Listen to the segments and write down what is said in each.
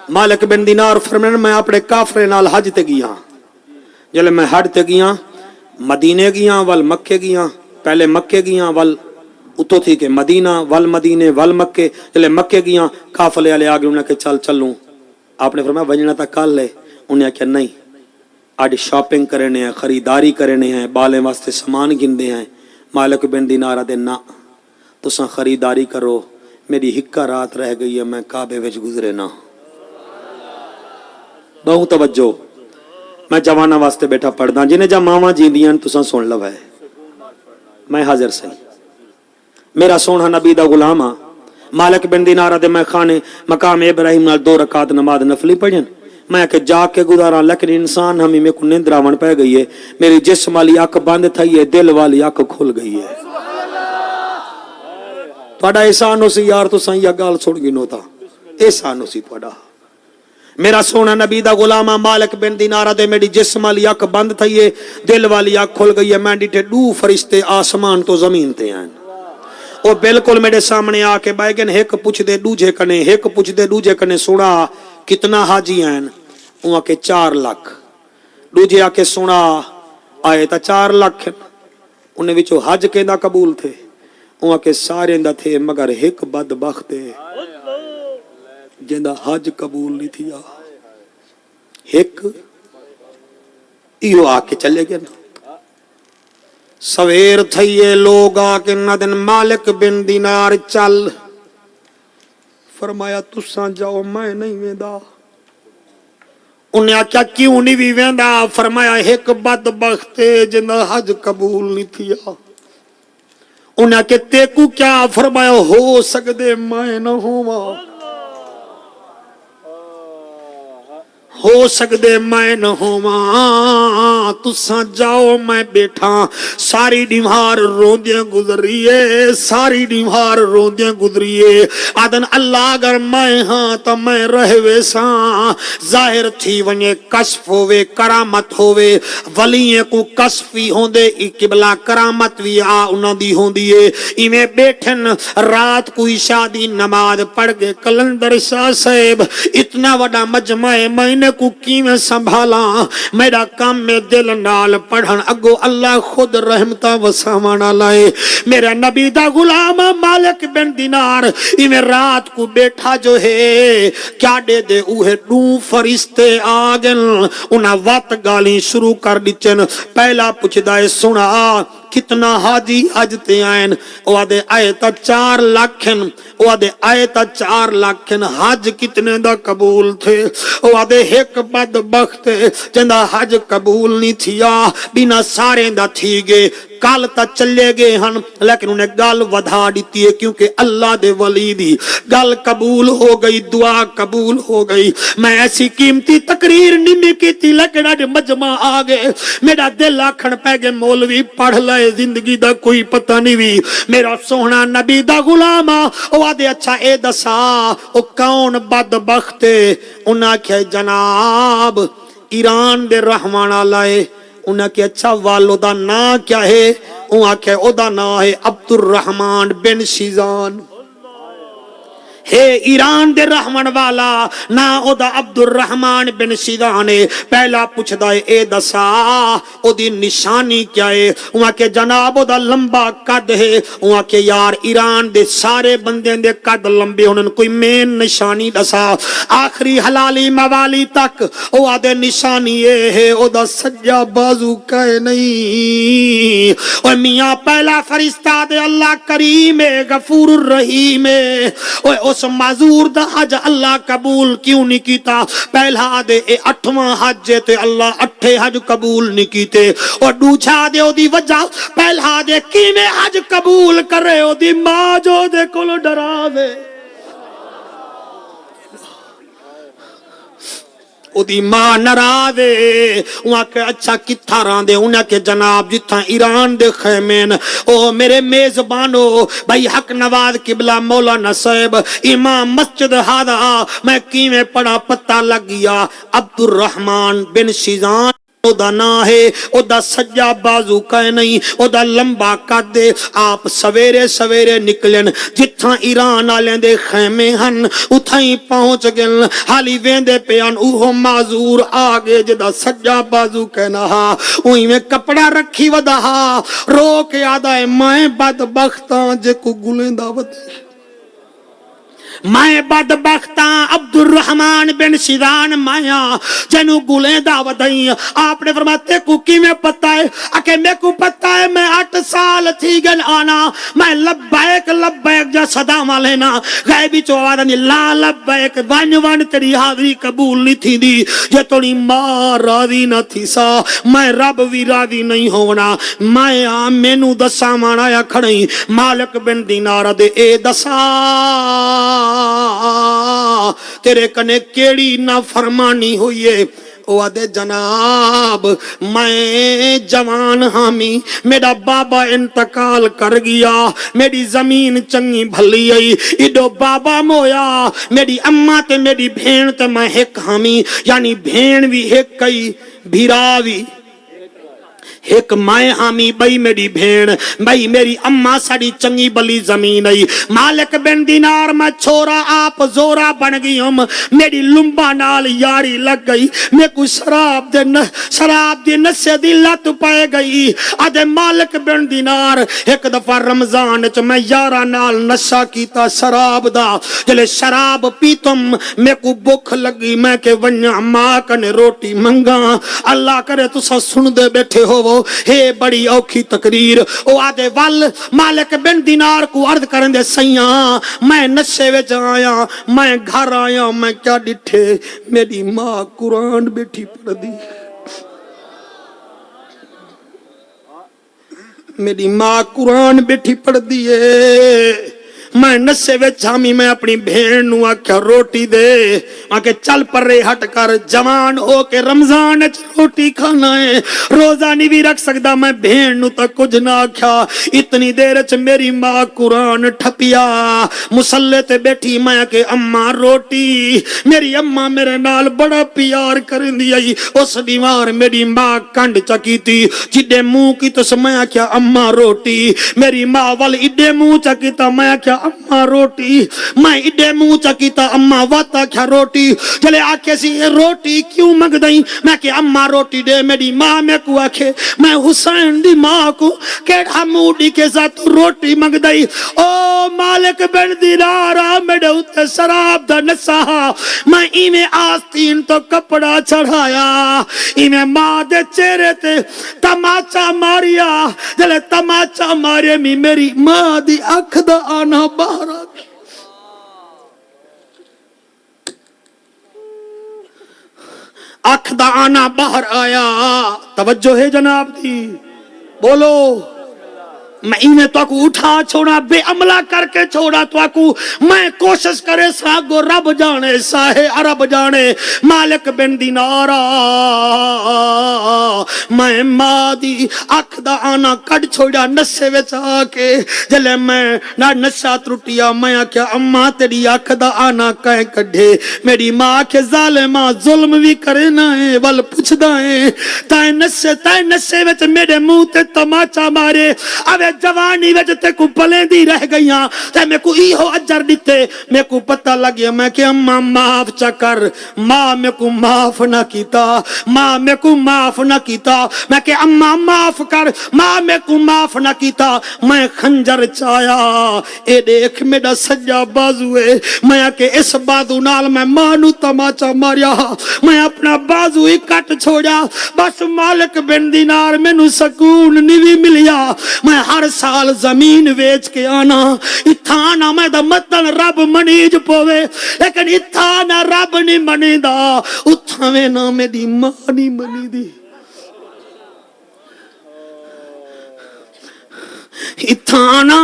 مالک بن دینار فرمایا میں اپنے کافرے نال حج تے گیا جلے میں حج تے گیا مدینے گیا ول مکے گیا پہلے مکے گیا ول اتو تھی کہ مدینہ ول مدینے ول مکے جلے مکے گیا قافلے والے آگے انہیں کہ چل چلوں آپ نے فرمایا وجنا تا کل ہے انہیں کہا نہیں آج شاپنگ کرنے ہیں خریداری کرنے ہیں بالے واسطے سامان گندے ہیں مالک بن دینار دے نا تساں خریداری کرو میری ہکا رات رہ گئی ہے میں کعبے وچ گزرے نا بہت توجہ میں جوانا واسطے بیٹھا پڑھدا جنہیں جا ماواں جیندیاں تساں سن لو ہے میں حاضر سی میرا سونا نبی دا غلام ہاں مالک بن دینار دے میں خانے مقام ابراہیم نال 2 رکعت نماز نفلی پڑھن میں کہ جا کے گزارا لیکن انسان ہمیں میں کو نیند راون پہ گئی ہے میری جسم والی اکھ بند تھی ہے دل والی اکھ کھل گئی ہے تہاڈا احسان ہو سی یار تساں یہ گل سن گنو تا احسان ہو سی تہاڈا میرا سونا نبی دا غلام مالک بن دینار دے میری جسم والی اکھ بند تھی ہے دل والی اکھ کھل گئی ہے میں ڈٹھے 2 فرشتے آسمان تو زمین تے ہیں وہ بالکل میرے سامنے آ کے بہ گئے ایک پوچھ دے دوجے کنے ایک پوچھ دے دوجے کنے سنا کتنا حاجی ہیں انہاں کے 4 لاکھ دوجے آ کے سنا آئے تا 4 لاکھ انہیں وچوں حج کیندا قبول تھے انہاں کے سارے دا تھے مگر ایک بدبخت جندا حج قبول نہیں تھیا ایک ایو آ کے چلے گئے سویر تھئیے لوگ آ کے ندن مالک بن دینار چل فرمایا تساں جاؤ میں نہیں ویندا انہیں آکھیا کیوں نہیں بھی ویندا فرمایا ایک بدبخت جندا حج قبول نہیں تھیا انہیں آکھیا تیکو کیا فرمایا ہو سکدے میں نہ ہوا ہو سکدے میں نہ ہوا تساں جاؤ میں بیٹھا ساری دیوار روندیاں گزریے ساری دیوار روندیاں گزریے آدن اللہ اگر میں ہاں تو میں رہ ویساں ظاہر تھی ونجے کشف ہوئے کرامت ہوئے ولییں کو کشفی ہوندے قبلہ کرامت بھی انہاں دی ہوندیے ایویں بیٹھن رات کوئی شادی نماز پڑھ کے کلندر شاہ صاحب اتنا وڈا مجمع میں کو کیویں سنبھالا میرا کام میں دل نال پڑھن اگو اللہ خود رحمتہ وساوانا لائے میرا نبی دا غلام مالک بن دینار ایویں رات کو بیٹھا جو ہے کیا دے دے اوہ 2 فرشتے آگن انہاں وات گالی شروع کر دیچن پہلا پوچھدا ہے سنا کتنا حاجی حج تے آئین او آدھے آئے تا 4 لاکھن او آدھے آئے تا 4 لاکھن حج کتنے دا قبول تھے او آدھے ایک بدبخت جندہ حج قبول نہیں تھیا بینا سارے دا تھی گے کال تا چلے گئے ہن لیکن انہیں گل ودھا دیتی ہے کیونکہ اللہ دے ولی دی گل قبول ہو گئی دعا قبول ہو گئی میں ایسی قیمتی تقریر نہیں کی تھی لیکن آج مجمع آگے میرا دل آکھن پہ گئے مولوی پڑھ لائے زندگی دا کوئی پتہ نہیں بھی میرا سونا نبی دا غلام او آدھے اچھا اے دسا او کون بدبخت انہاں کیا جناب ایران دے رحمانہ لائے انہاں کہ اچھا والو دا نا کیا ہے انہاں کہ او دا نا ہے عبد الرحمن بن شیزان ہے ایران دے رحمان والا نا او دا عبد الرحمن بن شیزان ہے پہلا پوچھ دائے اے دسا او دی نشانی کیا ہے وہاں کے جناب او دا لمبا قد ہے وہاں کے یار ایران دے سارے بندے دے قد لمبے انہوں کوئی مین نشانی دسا آخری حلالی موالی تک او آدھے نشانی یہ ہے او دا سجا بازو کہے نہیں او میاں پہلا فرشتہ دے اللہ کریم غفور الرحیم او اس معذور دا حج اللہ قبول کیوں نہیں کیتا پہلا دے 8واں حج تے اللہ 8 حج قبول نہیں کیتے اور دوسرا دے او دی وجہ پہلا دے کیویں حج قبول کرے او دی ماں جو دے کولو ڈراوے او دی ماں نراوے وہاں کے اچھا کتھا ران دے انہاں کے جناب جتھا ایران دے خیمین او میرے میزبانو بھائی حق نواز قبلہ مولانا صاحب امام مسجد ہادا میں کیویں پڑا پتہ لگ گیا عبد الرحمن بن شیزان دا نا ہے او دا سجا بازو کہے نہیں او دا لمبا قد آپ سویرے سویرے نکلن جتھاں ایران آلیں دے خیمے ہن اتھائیں پہنچ گن حالی ویندے پیان اوہو معذور آگے جدا سجا بازو کہنا ہا اوہی میں کپڑا رکھی ودا ہا رو کے آدھا ہے میں بدبختاں جے کو گلیں دعوت میں بدبختاں عبد الرحمن بن سیدان مایا جنو گلیں دعوت دیں آپ نے فرماتے کو کی میں پتہ ہے اکے میں کو پتہ ہے میں 8 سال تھی گن آنا میں لبیک لبیک جا صدا مالینا غیبی چوادہ نہیں لا لبیک وان تیری حاضری قبول نہیں تھی دی جے توڑی ماں راضی نہ تھی سا میں رب بھی راضی نہیں ہونا میں مینو دسا مانا یا کھڑیں مالک بن دینار دے اے دسا تیرے کنے کیڑی نہ فرمانی ہوئی ہے او آدھے جناب میں جوان حامی میرا بابا انتقال کر گیا میری زمین چنگی بھلی آئی ایڈو بابا مویا میری اماں تے میری بھین تے میں ایک حامی یعنی بھین بھی ایک کئی بھیراوی ایک مائے حامی بھائی میری بھین بھائی میری اماں ساڑی چنگی بلی زمین آئی مالک بن دینار میں چھوڑا آپ زورا بن گئی ہم میری لمبا نال یاری لگ گئی میں کوئی شراب دے نسے دی لت پائے گئی آدھے مالک بن دینار ایک دفعہ رمضان چ میں یارا نال نشہ کیتا شراب دا جلے شراب پیتم میں کو بھوک لگی میں کہ ونیا ماں کنے روٹی منگا اللہ کرے تو سا سن دے بیٹھے ہو ہے بڑی اوکھی تقریر او آدھے وال مالک بن دینار کو عرض کرن دے سیاں میں نشے وچ آیا میں گھر آیا میں کیا ڈٹھے میری ماں قرآن بیٹھی پڑھ دی میری ماں قرآن بیٹھی پڑھ دیئے میں نسے وچ ہامی میں اپنی بھین نو آکھیا روٹی دے آکے چل پر رے ہٹ کر جوان ہو کے رمضان روٹی کھانا ہے روزہ نہیں بھی رکھ سکتا میں بھین نو تک کچھ نہ آکھیا اتنی دیر چ میری ماں قرآن ٹھپیا مسلے تے بیٹھی میں کہ اماں روٹی میری اماں میرے نال بڑا پیار کرن دی آئی اس دیوار میری ماں کنڈ چکی تھی جڈے منہ کی تو میں آکھیا اماں روٹی میری ماں وال اڈے منہ چکی تا میں آکھیا اماں روٹی میں اڈے منہ چکیتا اماں واتا کیا روٹی چلے آکے سی روٹی کیوں مگ دیں میں کہ اماں روٹی دے میری ماں میں کو آکھے میں حسین دی ماں کو کیڑا موڈی کے ساتھ روٹی مگ دیں او مالک بن دینارا میڈے ہوتے شراب دا نسا میں ایمیں آستین تو کپڑا چڑھایا ایمیں ماں دے چہرے تے تماچا ماریا جلے تماچا ماریا میری ماں دی اکھ دا آنا باہر اکھ دا آنا باہر آیا توجہ ہے جناب دی بولو میں انہیں تو کو اٹھا چھوڑا بے عملہ کر کے چھوڑا تو کو میں کوشش کرے ساگو رب جانے ساہے عرب جانے مالک بن دینارا میں ماں دی اکھ دا آنا کڑ چھوڑا نسے وچ آکے جلے میں نہ نشہ ترٹیا میں آکیا اماں تیری اکھ دا آنا کہیں کڑھے میری ماں کے ظالمہ ظلم بھی کرے نہ ہے ول پوچھ دائیں تائیں نسے وچ میرے منہ تے تماچا مارے اوے جوانی وجہ کو پلیں دی رہ گئیاں تے میں کو ایہو اجر دیتے میں کو پتہ لگیا میں کہ اماں معاف چکر ماں میں کو معاف نہ کیتا ماں میں کو معاف نہ کیتا میں کہ اماں معاف کر ماں میں کو معاف نہ کیتا میں خنجر چایا اے دیکھ میرا سجا بازو ہے میں کہ اس بازو نال میں ماں نو تماچا ماریا میں اپنا بازو ہی کٹ چھوڑا بس مالک بن دینار میں نو سکون نہیں ملیا میں ہر سال زمین ویچ کے آنا اتھانا میں دا مطلب رب منیج پوے لیکن اتھانا رب نہیں منی دا اتھاوے نا میں دی ماں نہیں منی دی اتھانا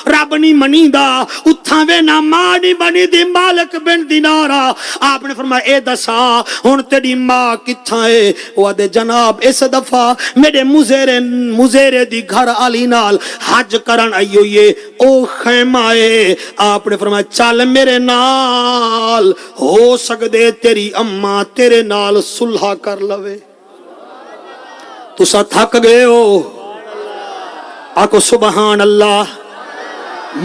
رب نہیں منی دا اتھاوے نا ماں نہیں منی دی مالک بن دینارا آپ نے فرمایا اے دسا ہون تیری ماں کتھا ہے وہ دے جناب اس دفعہ میرے مزیرے دی گھر آلی نال حج کرن آئیو یہ او خیمہ ہے آپ نے فرمایا چل میرے نال ہو سکدے تیری اماں تیرے نال صلح کر لوے تسا تھک گئے ہو، آکو سبحان اللہ،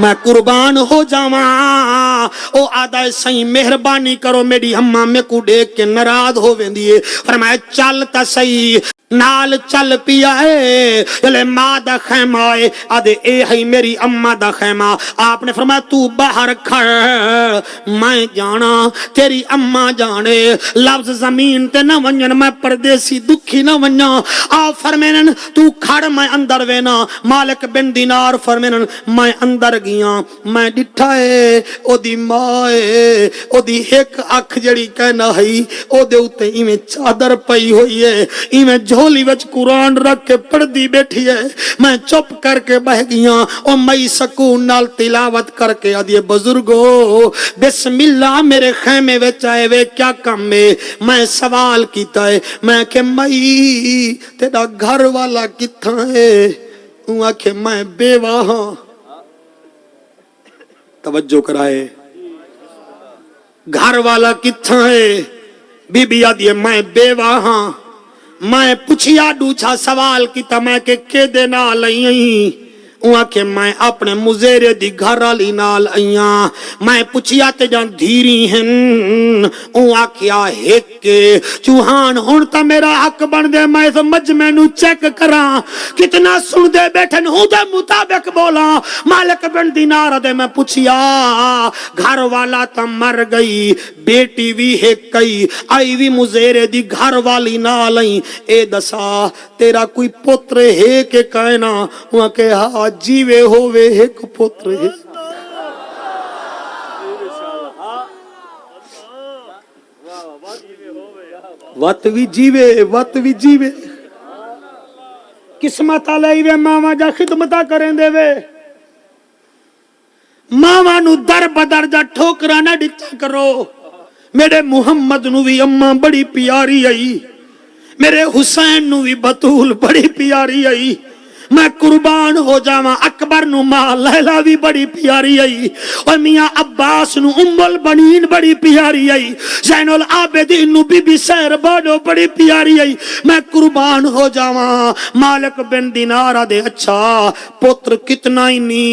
میں قربان ہو جاواں۔ او آدھا سائیں مہربانی کرو، میری اماں میں کو دیکھ کے ناراض ہو ویندی ہے۔ فرمایا چل تا صحیح، نال چل پیا ہے، جلے ماں دا خیمہ ہے، آدھے اے ہے میری اماں دا خیمہ۔ آپ نے فرمایا تو باہر کھڑ، میں جانا تیری اماں جانے، لفظ زمین تے نہ ونجن، میں پردیسی دکھی نہ ونجا۔ آپ فرمینن تو کھڑ میں اندر وینا۔ مالک بن دینار فرمینن میں اندر گیا، میں ڈٹھا ہے او دی ماں ہے، او دی ایک اکھ جڑی کہنا ہے او دے اوتے ایویں چادر پئی ہوئی ہے، ایویں جھولی وچ قرآن رکھ کے پڑھ دی بیٹھی ہے۔ میں چپ کر کے بہ گیا، او مئی سکون نال تلاوت کر کے آدھی بزرگو بسم اللہ میرے خیمے وچ آئے وے کیا کم ہے؟ میں سوال کیتا ہے، میں کہ مئی تیرا گھر والا کتھاں ہے؟ وہ آکھے میں بیوہ ہاں۔ توجہ کرائے، گھر والا کتھاں ہے؟ بی بی آدھی میں بیوہ ہاں۔ میں پوچھیا دوچھا سوال کیتا، میں کہ دے نال آئی؟ وہاں کہ میں اپنے مزیرے دی گھر والی نال آئیاں۔ میں پوچھیا تے جان دھیری ہیں؟ وہاں کیا ایک چوہان ہون تا میرا حق بن دے، میں اس مجمع نو چیک کراں کتنا سن دے بیٹھن ہوں دے مطابق بولا۔ مالک بن دینار دے میں پوچھیا گھر والا تا مر گئی، بیٹی بھی ایک کئی، آئی بھی مزیرے دی گھر والی نال آئی، اے دسا تیرا کوئی پتر ہے کہ کائنا؟ وہاں کہ ہاں جیوے ہووے ایک پتر ہے۔ وقت بھی جیوے قسمت علیہ وے ماما جا خدمتہ کریں دے وے، ماما نو در بدر جا ٹھوکرا نہ ڈچا کرو۔ میرے محمد نو بھی اماں بڑی پیاری آئی، میرے حسین نو بھی بطول بڑی پیاری آئی، میں قربان ہو جاواں اکبر نو ماں لیلا بھی بڑی پیاری آئی، اور میاں عباس نو ام البنین بڑی پیاری آئی، زین العابدین نو بی بی سیر بانو بڑی پیاری آئی۔ میں قربان ہو جاواں مالک بن دینار دے اچھا پتر کتنا ہی نی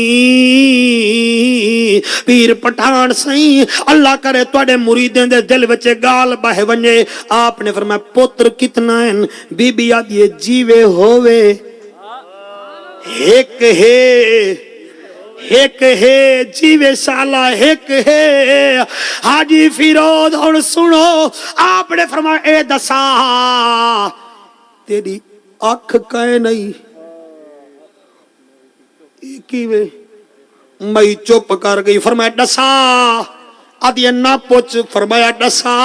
پیر پٹھان سائیں اللہ کرے تواڈے مریدیں دے دل وچ گال بہ ونجے۔ آپ نے فرمایا پتر کتنا ہیں؟ بی بی آدھی جیوے ہووے ایک ہے جیوے سالہ ایک ہے۔ حاجی فیروز اور سنو، آپ نے فرمایا اے دسا تیری آنکھ کہے نہیں؟ ایک ہی وے۔ میں چپ کر گئی، فرمایا ڈسا، آدھی نہ پوچھ، فرمایا ڈسا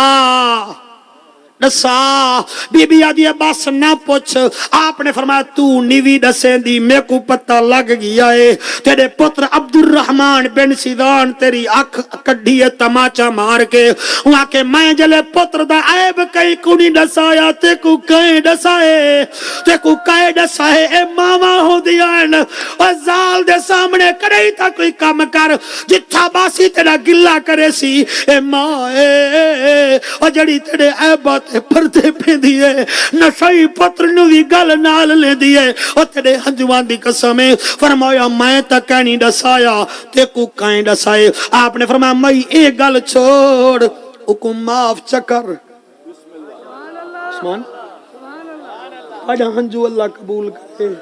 ڈسا، بی بی آدھی بس نہ پوچھ۔ آپ نے فرمایا تو نیوی ڈسیں دی، میں کو پتہ لگ گیا ہے، تیرے پتر عبد الرحمن بن سیدان تیری آنکھ کڈھی ہے تماچا مار کے۔ وہاں کہ میں جلے پتر دا عیب کئی کو نہیں ڈسایا، تے کو کہیں ڈسائے، تے کو کہیں ڈسائے، اے ماما ہو دیا ہے اور زال دے سامنے کرے تا کوئی کام کر جتھا باسی تیرا گلہ کرے سی، اے ماں اے اور جڑی تیرے عیبات پردے پہ دیئے نشائی پتر نوی گل نال لے دیئے، اور تیرے ہنجوان دی قسمیں فرمایا میں تک نہیں ڈسایا، تے کو کہیں ڈسائے۔ آپ نے فرمایا میں ایک گل چھوڑ، اکو معاف چکر عثمان پڑھا ہنجو اللہ قبول کرے۔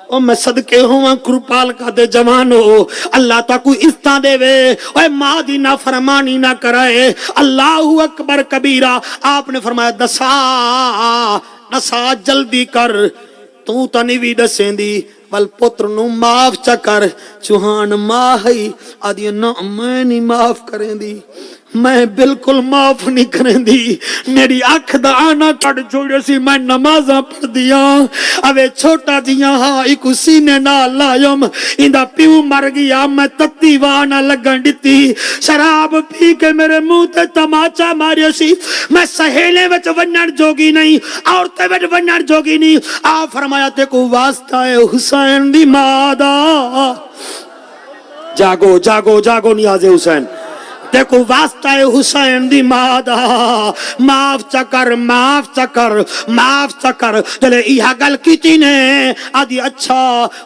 او میں صدقے ہوں کرپال کا دے جوان ہو، اللہ تا کوئی افتہ دے وے، اے ماں دی نہ فرمانی نہ کرائے، اللہ اکبر کبیرہ۔ آپ نے فرمایا دسا جلدی کر، تو تا نیوی دسیں دی، ول پتر نو معاف چکر۔ چوہان ماں ہے، آدھی نہ میں نہیں معاف کریں دی، میں بالکل معاف نہیں کریں دی، میری آنکھ دا آنا کٹ چھوڑے سی، میں نمازاں پڑھ دیا، اوے چھوٹا جیاں ہاں ایک سینے نہ لائم، اندہ پیو مر گیا، میں تتی وانا لگن دیتی، شراب پی کے میرے منہ تے تماچا مارے سی، میں سہیلے وچ ونن جوگی نہیں، عورتیں وچ ونن جوگی نہیں۔ آپ فرمایا تے کو واسطہ ہے حسین دی مادا، جاگو جاگو جاگو نیاز حسین، دیکھو واسطہ حسین دی ماں دا معاف چکر جلے ایہا گل کیتی نے آدھی اچھا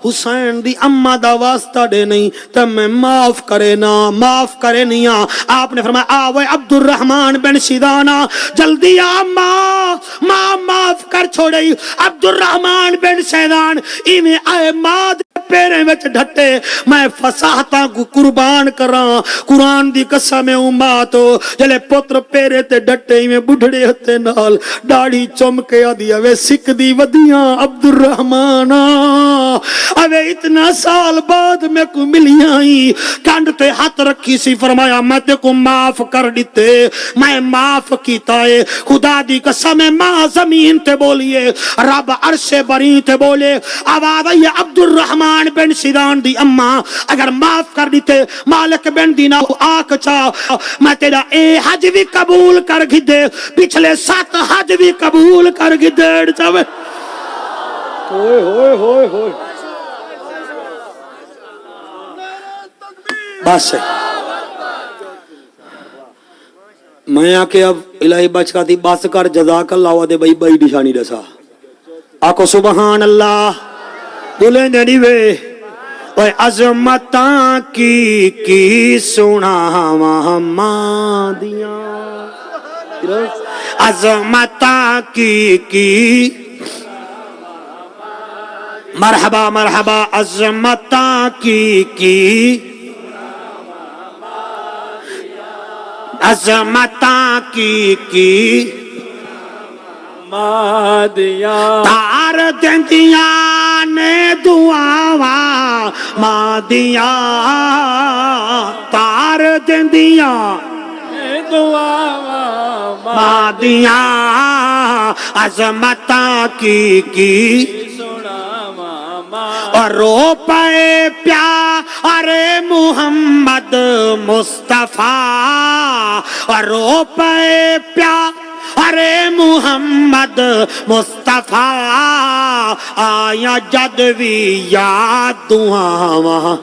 حسین دی اماں دا واسطہ دے نہیں تو میں معاف کرے نہیں آپ نے فرمایا آوے عبد الرحمن بن سیدانہ جلدی آ ماں معاف کر چھوڑے عبد الرحمن بن سیدان ایویں آئے ماں پیرے وچ ڈھٹے میں فصاحتاں کو قربان کراں قرآن دی قسم ماں تو جلے پتر پیرے تے ڈٹے میں بڑھڑے ہتے نال داڑھی چم کے آدھی اوے سکھ دی ودیاں عبد الرحمن اوے اتنا سال بعد میں کو ملیاں ہی کانڈ تے ہاتھ رکھی سی فرمایا میں تے کو معاف کر دیتے میں معاف کیتا ہے خدا دی قسم ماں زمین تے بولیے رب عرش بری تے بولے آواز آئی عبد الرحمن بن سیدان دی اماں اگر معاف کر دیتے مالک بن دینا آکھ چاہ میں تیرا اے حج بھی قبول کر گھدے پچھلے 7 حج بھی قبول کر گھدے جاوے ہوئے بس ہے میں آکے اب الہی بچ دی بس کر جزاک اللہ دے بھائی نشانی دسا آکو سبحان اللہ بولیں دے وے اوے عظمتاں کی سناواں ماں دیاں عظمتاں کی مرحبا عظمتاں کی عظمتاں کی مادیاں تار دندیاں نے دعاواں مادیاں تار دندیاں نے دعاواں مادیاں عظمتاں کی اور رو پائے پیارے محمد مصطفیٰ اور رو پائے پیارے محمد مصطفیٰ آیا جد وی یاد دعاواں